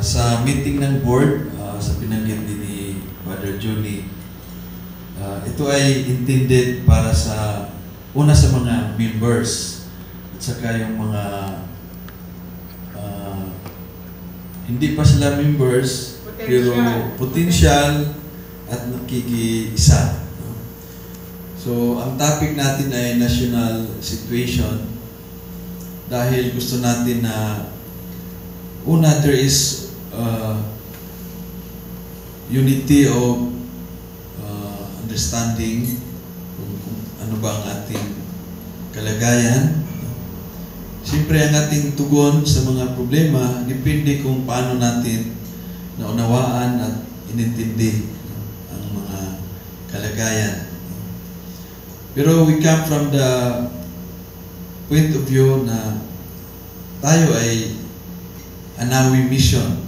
Sa meeting ng board, sa binanggit ni Father Johnny, ito ay intended para sa una sa mga members at saka yung mga hindi pa sila members pero potential at nakikiisa. So, ang topic natin ay national situation dahil gusto natin na una, there is unity of understanding kung ano ba ang ating kalagayan. Siyempre, ang ating tugon sa mga problema depende kung paano natin naunawaan at inintindi ang mga kalagayan. Pero we come from the point of view na tayo ay Anawi mission.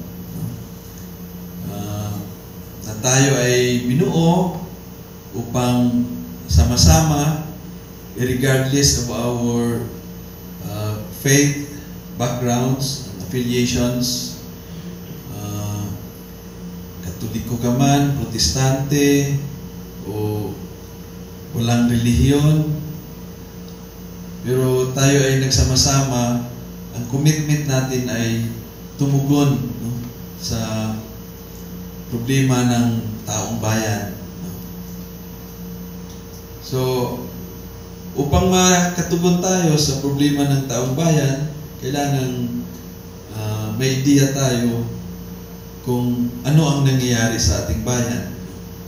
Na tayo ay binuo upang sama-sama, regardless of our faith, backgrounds, affiliations, Katoliko ka man, Protestante, o walang relihiyon, pero tayo ay nagsama-sama. Ang commitment natin ay tumugon sa problema ng taong bayan. So, upang makatugon tayo sa problema ng taong bayan, kailangan may idea tayo kung ano ang nangyayari sa ating bayan.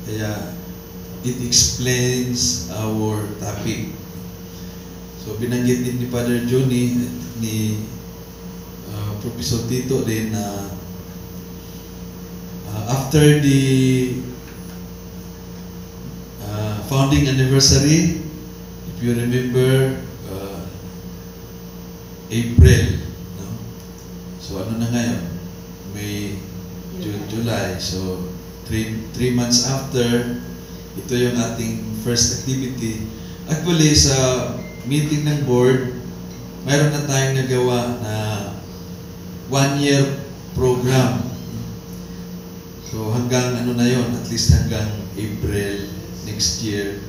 Kaya, it explains our topic. So, binanggit din ni Father Johnny, ni Professor Tito din na after the founding anniversary, if you remember, April, no? So ano na ngayon? May June, July. So 3 months after, ito yung ating first activity. Actually, sa meeting ng board, mayroon na tayong nagawa na 1-year program. So hanggang ano na yon, at least hanggang April next year.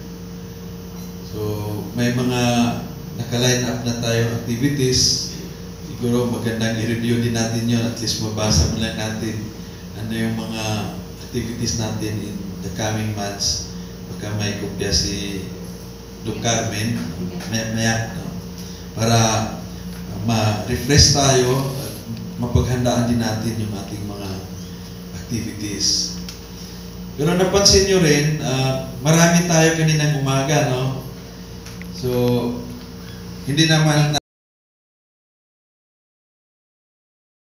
So may mga naka-line up na tayong activities. Siguro magandang i-review din natin yon, at least mabasa mo lang natin ano yung mga activities natin in the coming months. Baka may kopya si Dong Carmen maya, no? Para ma-refresh tayo at mapaghandaan din natin yung ating mga activities. Pero napansin nyo rin, marami tayo kaninang umaga, no? So, hindi naman